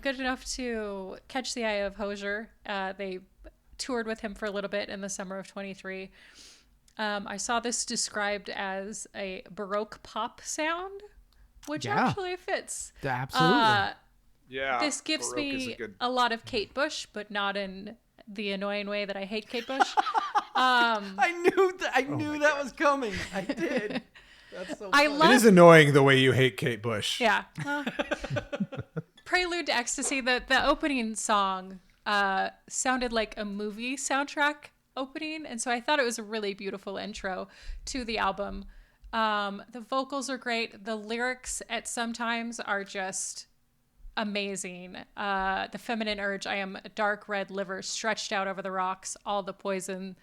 good enough to catch the eye of Hozier. They toured with him for a little bit in the summer of 23. I saw this described as a Baroque pop sound, which actually fits.
Absolutely.
Yeah.
This gives
Baroque is
me a lot of Kate Bush, but not in the annoying way that I hate Kate Bush.
I knew that was coming. I did. That's so funny.
It is annoying the way you hate Kate Bush.
Yeah. Prelude to Ecstasy, the opening song sounded like a movie soundtrack opening, and so I thought it was a really beautiful intro to the album. The vocals are great. The lyrics at some times are just amazing. The feminine urge, I am a dark red liver stretched out over the rocks, all the poison,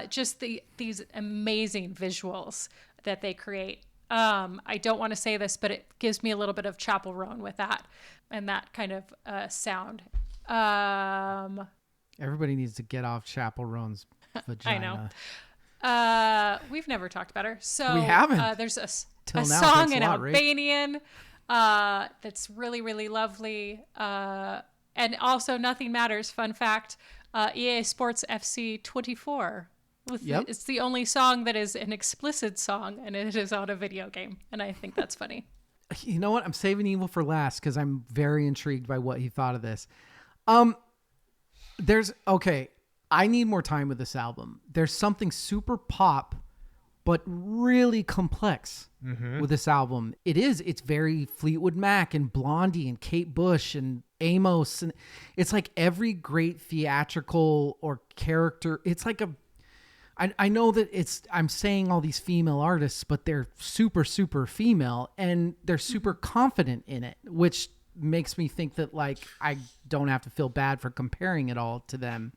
just these amazing visuals that they create. I don't want to say this, but it gives me a little bit of Chapel Roan with that and that kind of sound.
Everybody needs to get off Chapel Roan's vagina.
I know. We've never talked about her. So
We haven't.
There's a
Till now,
song
thanks a
in
lot, Rach.
Albanian that's really, really lovely. And also Nothing Matters, fun fact, EA Sports FC 24. It's the only song that is an explicit song, and it is on a video game. And I think that's funny.
You know what? I'm saving evil for last because I'm very intrigued by what he thought of this. I need more time with this album. There's something super pop, but really complex with this album. It's very Fleetwood Mac and Blondie and Kate Bush and Amos, and it's like every great theatrical or character. It's like I know that I'm saying all these female artists, but they're super, super female and they're super confident in it, which makes me think that like I don't have to feel bad for comparing it all to them.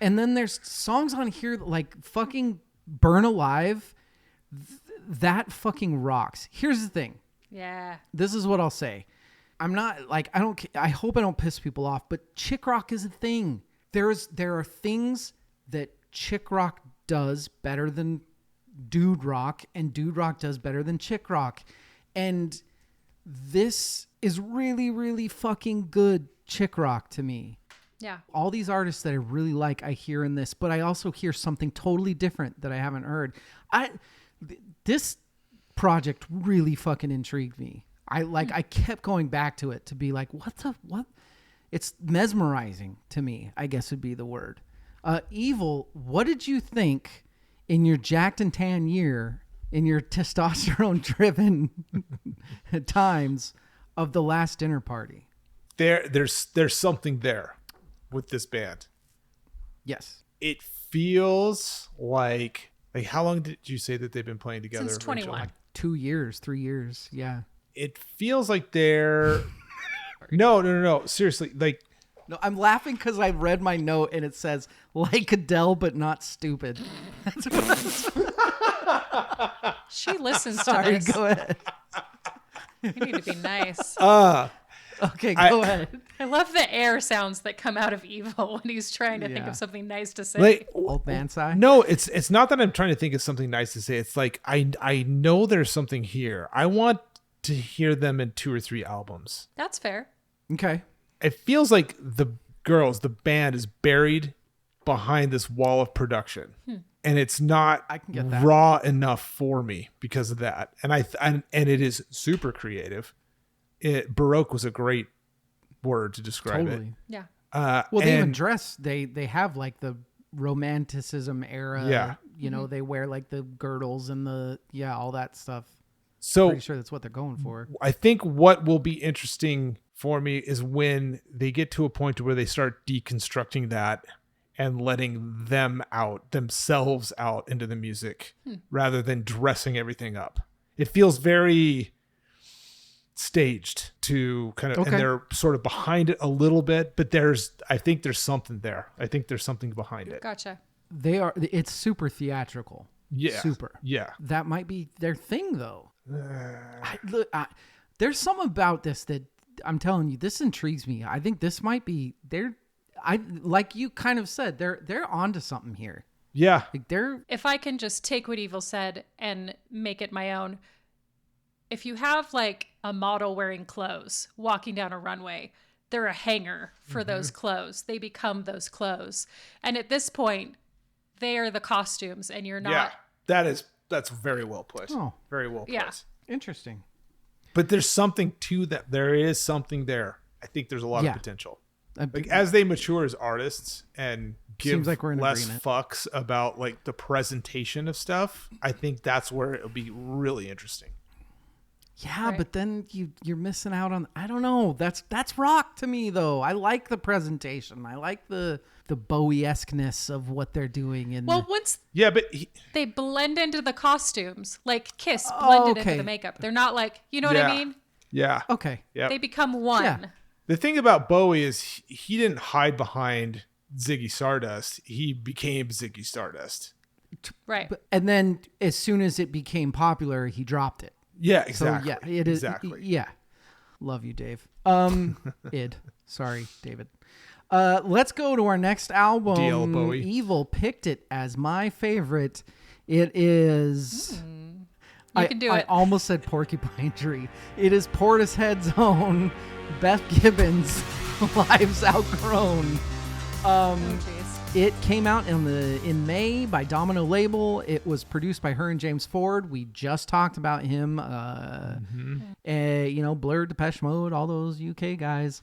And then there's songs on here like fucking Burn Alive. That fucking rocks. Here's the thing.
Yeah.
This is what I'll say. I'm not like, I hope I don't piss people off, but chick rock is a thing. There are things that chick rock does better than dude rock, and dude rock does better than chick rock. And this is really, really fucking good chick rock to me.
Yeah.
All these artists that I really like, I hear in this, but I also hear something totally different that I haven't heard. This project really fucking intrigued me. I kept going back to it to be like, what? It's mesmerizing to me, I guess would be the word. Evil, what did you think in your jacked and tan year, in your testosterone driven times of The Last Dinner Party?
There's something there with this band.
Yes.
It feels like how long did you say that they've been playing together?
Since 21.
Rachel?
2 years, 3 years. Yeah.
It feels like they're no. Seriously, like
No, I'm laughing because I read my note and it says like Adele, but not stupid. That's what
She listens
Sorry,
to this.
go ahead.
You need to be nice.
Okay, go ahead.
I love the air sounds that come out of Evil when he's trying to think
Yeah.
of something nice to say.
like
Old man sigh.
no, it's not that I'm trying to think of something nice to say. It's like I know there's something here. I want to hear them in 2 or 3 albums.
That's fair.
Okay.
It feels like the band is buried behind this wall of production. And it's not
I can get that.
raw enough for me because of that. And it is super creative. Baroque was a great word to describe
Totally.
Yeah.
it.
Well, they even
and-
dress. They have like the romanticism era.
Yeah.
You know, they wear like the girdles and all that stuff.
so
Pretty sure that's what they're going for.
I think what will be interesting for me is when they get to a point where they start deconstructing that and letting themselves out into the music rather than dressing everything up. It feels very staged to kind of,
Okay.
and they're sort of behind it a little bit, but I think there's something there. I think there's something behind it.
Gotcha.
It's super theatrical.
Yeah.
Super.
Yeah.
That might be their thing, though. There's something about this that I'm telling you, this intrigues me. I think this might be like you kind of said, they're onto something here.
Yeah.
Like they're
If I can just take what Evil said and make it my own. If you have like a model wearing clothes walking down a runway, they're a hanger for those clothes. They become those clothes. And at this point, they are the costumes and you're not.
Yeah. That's very well put.
Oh.
Very well put.
Yeah.
interesting.
But there's something to that. There is something there. I think there's a lot
Yeah.
of potential.
Uh,
Like as they mature as artists and give
Seems like we're in
less
agreement.
fucks about like the presentation of stuff, I think that's where it'll be really interesting.
Yeah,
Right.
but then you're missing out on. I don't know. That's rock to me though. I like the presentation. I like the Bowie-esqueness of what they're doing. And
Well, once
Yeah, but
they blend into the costumes, like Kiss blended
okay.
into the makeup. They're not like, you know what I mean?
Yeah.
okay,
Yeah.
They become one.
Yeah.
The thing about Bowie is he didn't hide behind Ziggy Stardust. He became Ziggy Stardust.
Right.
and then as soon as it became popular, he dropped it.
Yeah,
So
exactly.
yeah, it is.
Exactly.
Yeah, love you, Dave. Id. Sorry, David. Let's go to our next album.
DL Bowie.
Evil picked it as my favorite. It is.
You can do
I
it.
almost said Porcupine Tree. It is Portishead's own Beth Gibbons, Lives Outgrown.
Oh, jeez.
It came out in May by Domino Label. It was produced by her and James Ford. We just talked about him. Blurred, Depeche Mode, all those UK guys.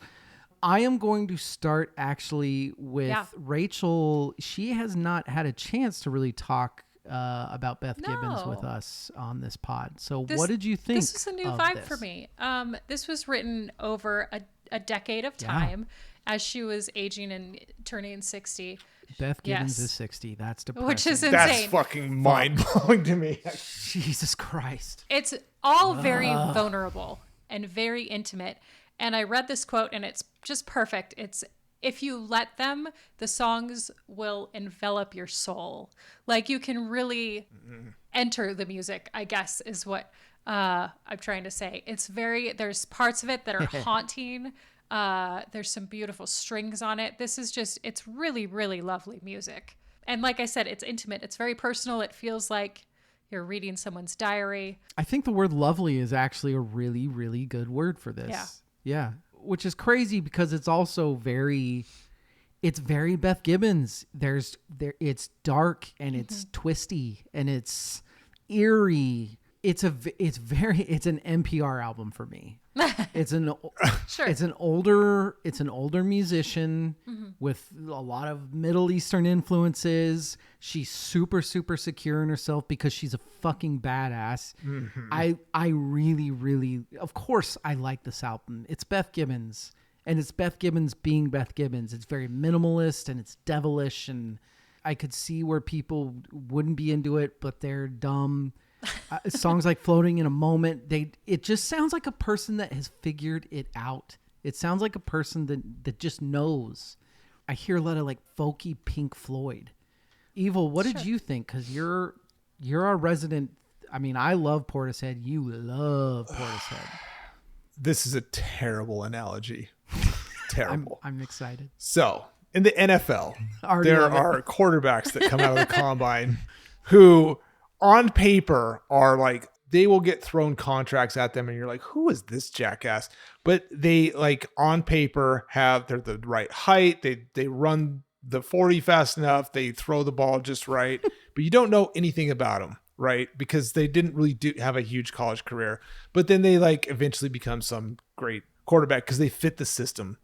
I am going to start actually with Rachel. She has not had a chance to really talk about Beth Gibbons with
No.
us on this pod. So
This-
what did you think?
This was a new
of
vibe
this?
for me. This was written over a decade of time as she was aging and turning 60.
Beth Gibbons
Yes.
is 60. That's depressing.
Which is insane.
That's fucking mind-blowing to me.
Jesus Christ.
It's all very vulnerable and very intimate. And I read this quote and it's just perfect. It's, if you let them, the songs will envelop your soul. Like you can really enter the music, I guess is what I'm trying to say. It's very, there's parts of it that are haunting. There's some beautiful strings on it. This is just, it's really, really lovely music. And like I said, it's intimate. It's very personal. It feels like you're reading someone's diary.
I think the word lovely is actually a really, really good word for this.
Yeah.
Yeah. Which is crazy because it's also it's very Beth Gibbons. It's dark and it's twisty and it's eerie. It's an NPR album for me. It's an
Sure.
It's an older musician with a lot of Middle Eastern influences. She's super, super secure in herself because she's a fucking badass. I really, really, of course I like this album. It's Beth Gibbons and it's Beth Gibbons being Beth Gibbons. It's very minimalist and it's devilish, and I could see where people wouldn't be into it, but they're dumb. Songs like Floating in a Moment, it just sounds like a person that has figured it out. It sounds like a person that just knows. I hear a lot of like folky Pink Floyd. Evil, what did you think? Because you're our resident. I mean, I love Portishead. You love Portishead.
This is a terrible analogy. Terrible.
I'm excited.
So in the NFL,
Already
there
love it.
are quarterbacks that come out of the combine who on paper are like, they will get thrown contracts at them and you're like, who is this jackass? But they like on paper they're the right height. They run the 40 fast enough. They throw the ball just right, but you don't know anything about them, right? Because they didn't really have a huge college career, but then they like eventually become some great quarterback because they fit the system.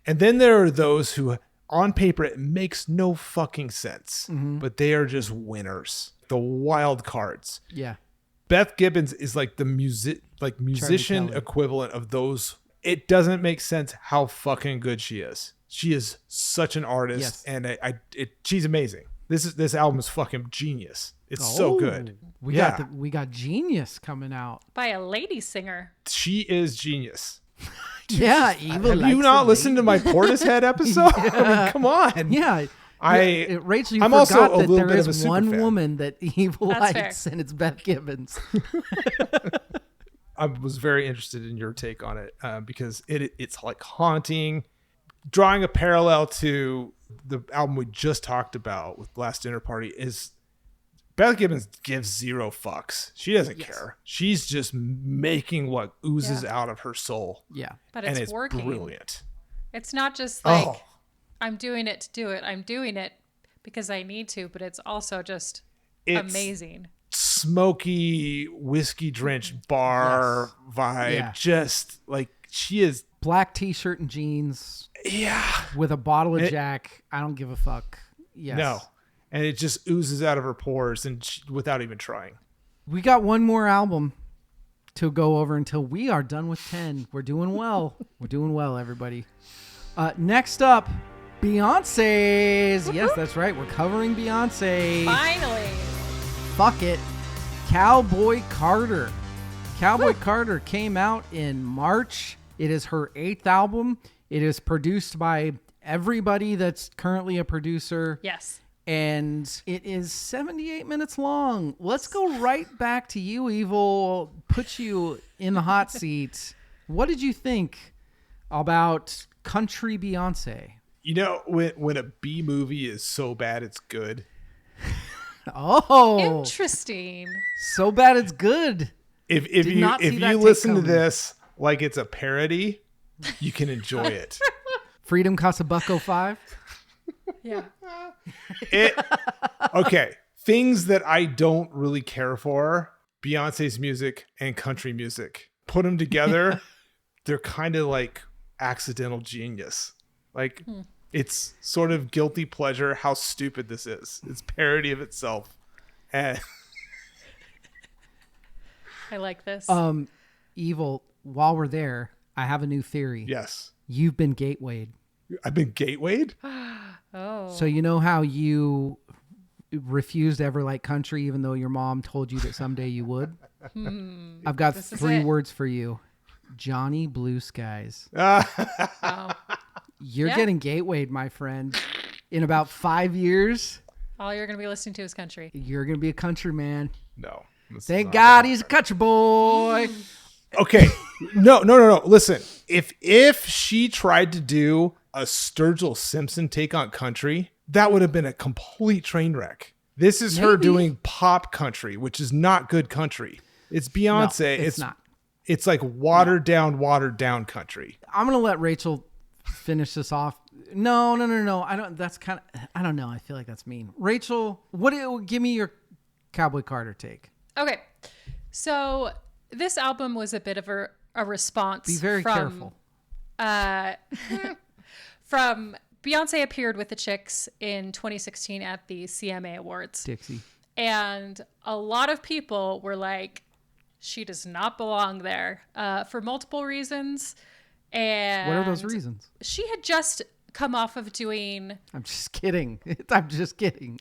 And then there are those who on paper, it makes no fucking sense, but they are just winners. The wild cards.
Yeah.
Beth Gibbons is like the musician
Kelly.
equivalent of those. It doesn't make sense how fucking good she is. She is such an artist,
Yes.
and she's amazing. This album is fucking genius. It's so good.
We got Genius coming out.
By a lady singer.
She is genius.
Yeah, Evil.
Have you not listened to my Portishead episode? I mean, come on.
Yeah. Rachel, you
I'm
forgot
also a
that
little
there
bit of a
is
super
one
fan.
woman that Evil
That's
likes,
fair.
and it's Beth Gibbons.
I was very interested in your take on it because it's like haunting, drawing a parallel to the album we just talked about with Last Dinner Party. Is Beth Gibbons gives zero fucks. She doesn't care. She's just making what oozes out of her soul.
Yeah.
But
And
it's
it's
working.
brilliant.
It's not just like,
Oh.
I'm doing it to do it. I'm doing it because I need to, but it's also just
It's
amazing.
smoky, whiskey drenched bar vibe.
Yeah.
Just like she is.
Black t-shirt and jeans
Yeah.
with a bottle of Jack. I don't give a fuck. Yes.
No. And it just oozes out of her pores and without even trying.
We got one more album to go over until we are done with 10. We're doing well. We're doing well, everybody. Next up, Beyonce's. Yes, that's right. We're covering Beyonce.
Finally.
Fuck it. Cowboy Carter. Cowboy Carter came out in March. It is her 8th album. It is produced by everybody that's currently a producer.
Yes.
And it is 78 minutes long. Let's go right back to you, Evil. Put you in the hot seat. What did you think about country Beyonce?
You know, when a B movie is so bad it's good.
Oh,
Interesting.
so bad it's good.
If
Did not see
you
that take
listen to
coming.
this like it's a parody, you can enjoy it.
Freedom costs $1.05.
Yeah.
Okay, things that I don't really care for: Beyonce's music and country music. Put them together, they're kind of like accidental genius. Like it's sort of guilty pleasure how stupid this is. It's parody of itself. And
I like this.
Evil, while we're there, I have a new theory.
Yes.
You've been gatewayed.
I've been gatewayed?
Oh.
So you know how you refused to ever like country even though your mom told you that someday you would? I've got
This is
3
it.
words for you. Johnny Blue Skies.
Oh.
You're
Yeah.
getting gatewayed, my friend. In about 5 years,
All you're going to be listening to is country.
you're going to be a country man.
No. this is
Thank
not
God
gonna
he's a country boy.
Okay. No. Listen, if she tried to do a Sturgill Simpson take on country, that would have been a complete train wreck. This is her
Maybe.
doing pop country, which is not good country. It's Beyonce.
No, it's not.
It's like watered down country.
I'm going to let Rachel finish this off. No. I don't. That's kind of. I don't know. I feel like that's mean. Rachel, give me your Cowboy Carter take.
Okay. So this album was a bit of a response.
Be very
from,
careful.
From Beyonce appeared with the Chicks in 2016 at the CMA Awards.
Dixie.
And a lot of people were like, she does not belong there for multiple reasons. And
What are those reasons?
She had just come off of doing,
I'm just kidding. I'm just kidding.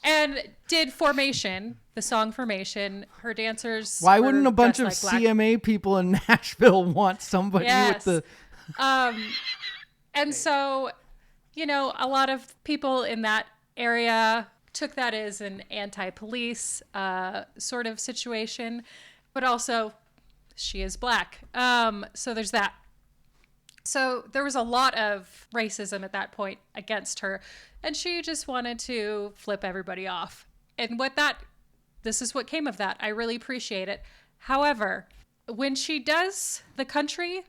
and did Formation, the song Formation. Her dancers.
Why
were
wouldn't a bunch of
dressed like black.
CMA people in Nashville want somebody
Yes.
with the...
And so, a lot of people in that area took that as an anti-police sort of situation, but also she is black. So there's that. So there was a lot of racism at that point against her, and she just wanted to flip everybody off. And this is what came of that. I really appreciate it. However, when she does the country,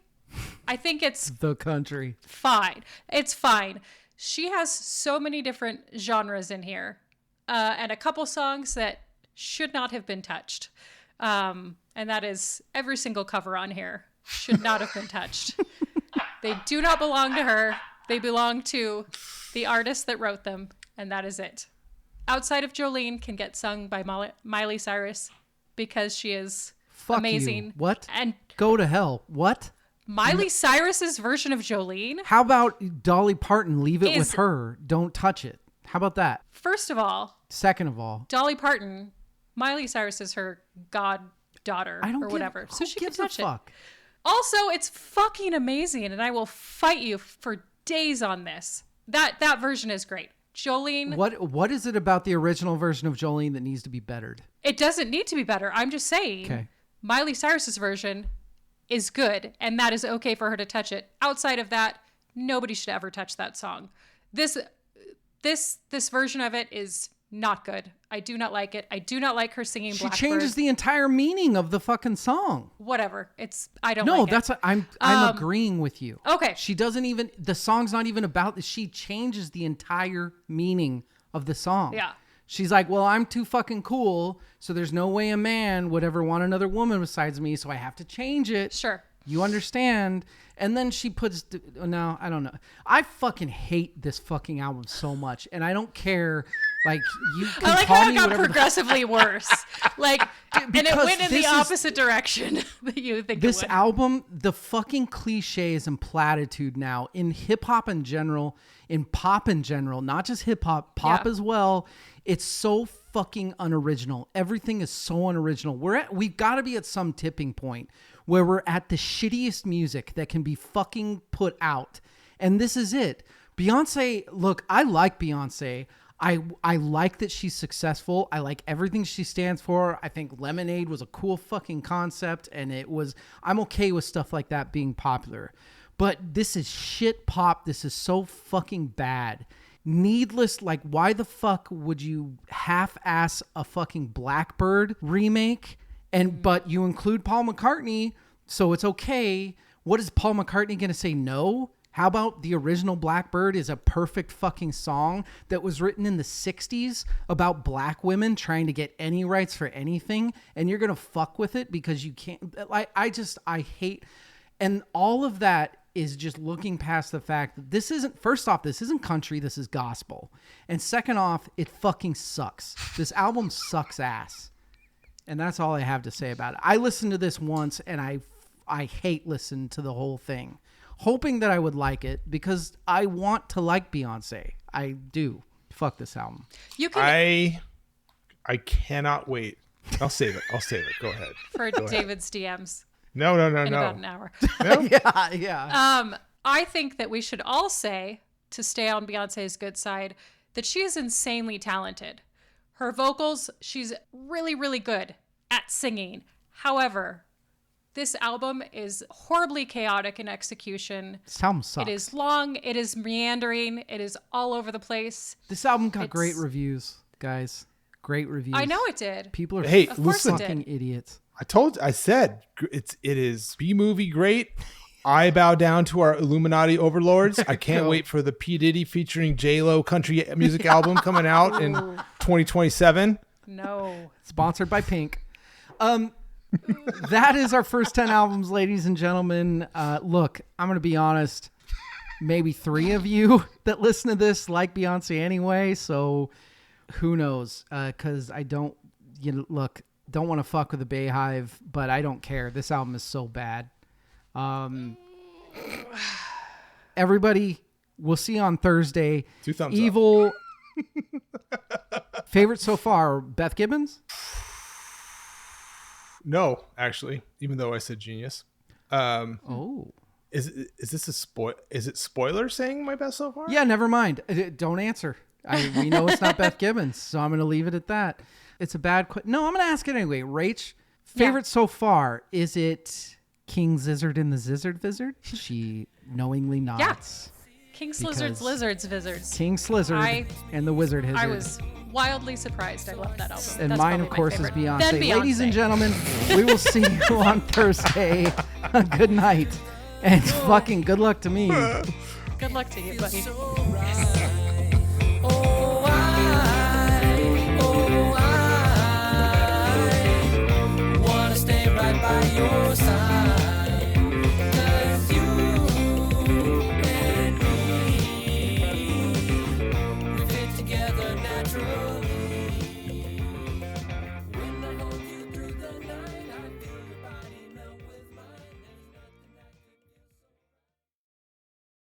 I think it's
The country.
fine. It's fine. She has so many different genres in here, and a couple songs that should not have been touched. And that is every single cover on here should not have been touched. They do not belong to her. They belong to the artist that wrote them, and that is it. Outside of Jolene can get sung by Miley Cyrus because she is
Fuck
amazing.
you. What?
And
Go to hell. What?
Miley Cyrus's version of Jolene,
How about Dolly Parton? Leave it with
Is-
her. Don't touch it. How about that?
first of all,
Second of all,
Dolly Parton, Miley Cyrus is her goddaughter
I don't
or
give,
whatever.
Who
So she can
gives a
touch it.
fuck?
Also, it's fucking amazing, and I will fight you for days on this. That version is great. Jolene,
What is it about the original version of Jolene that needs to be bettered?
it doesn't need to be better. I'm just saying
Okay.
Miley Cyrus's version is good, and that is okay for her to touch it. Outside of that, nobody should ever touch that song. This version of it is not good. I do not like it. I do not like her singing
She
Blackbird.
changes the entire meaning of the fucking song.
Whatever. I don't
No,
like it.
I'm agreeing with you.
Okay.
She doesn't even, the song's not even about, she changes the entire meaning of the song.
Yeah.
She's like, well, I'm too fucking cool, so there's no way a man would ever want another woman besides me, so I have to change it.
Sure.
You understand? And then she puts, no, I don't know. I fucking hate this fucking album so much, and I don't care. Like, you can
I like
call
how it
me
got
whatever the
progressively worse. Like, and it
because
went in
this
the
is-
opposite direction that you think
This
it would.
album, the fucking cliches and platitude now in hip hop in general, in pop in general, not just hip hop, pop
Yeah.
as well. It's so fucking unoriginal. Everything is so unoriginal. We've got to be at some tipping point where we're at the shittiest music that can be fucking put out. And this is it. Beyonce, look, I like Beyonce. I like that she's successful. I like everything she stands for. I think Lemonade was a cool fucking concept, and I'm okay with stuff like that being popular. But this is shit pop. This is so fucking bad. Needless, like, why the fuck would you half-ass a fucking Blackbird remake, but you include Paul McCartney, so it's okay? What is Paul McCartney going to say no? How about the original Blackbird is a perfect fucking song that was written in the 60s about black women trying to get any rights for anything, and you're going to fuck with it because you can't. I hate, and all of that is just looking past the fact that this isn't, first off, this isn't country, this is gospel. And second off, it fucking sucks. This album sucks ass. And that's all I have to say about it. I listened to this once and I I hate listened to the whole thing, hoping that I would like it because I want to like Beyonce. I do. Fuck this album.
You can
I cannot wait. I'll save it. Go ahead.
for David's DMs
No.
in about an hour.
No?
Yeah.
I think that we should all say, to stay on Beyonce's good side, that she is insanely talented. Her vocals, she's really, really good at singing. However, this album is horribly chaotic in execution.
This album sucks.
It is long. It is meandering. It is all over the place.
This album got great reviews, guys. Great reviews.
I know it did.
People are
Hey,
Of course it
fucking
did.
idiots.
I said it is B-movie great. I bow down to our Illuminati overlords. I can't
Go.
wait for the P. Diddy featuring J-Lo country music album coming out in 2027.
No.
Sponsored by Pink. That is our first 10 albums, ladies and gentlemen. Look, I'm going to be honest. Maybe 3 of you that listen to this like Beyonce anyway. So who knows? Because I don't, don't want to fuck with the Bayhive, but I don't care. This album is so bad. Everybody, we'll see you on Thursday.
2 thumbs up.
Evil. Favorite so far, Beth Gibbons?
No, actually, even though I said genius.
Oh.
Is this is it spoiler saying my best so far?
Yeah, never mind. Don't answer. We know it's not Beth Gibbons, so I'm going to leave it at that. It's a bad question. No, I'm going to ask it anyway. Rach, favorite so far, is it King Zizzard and the Zizzard Vizard? She knowingly nods.
King Slizzard's Lizards Vizards.
King Slizzard and the Wizard Hizzard.
I was wildly surprised. I love that album.
And
That's
mine,
probably
of
my
course, is
favorite.
Beyonce.
Then
Ladies and
Beyonce.
gentlemen, we will see you on Thursday. Good night. And fucking good luck to me.
Good luck to you, buddy.
Wanna stay right by your side, 'cause you and me, we fit together naturally.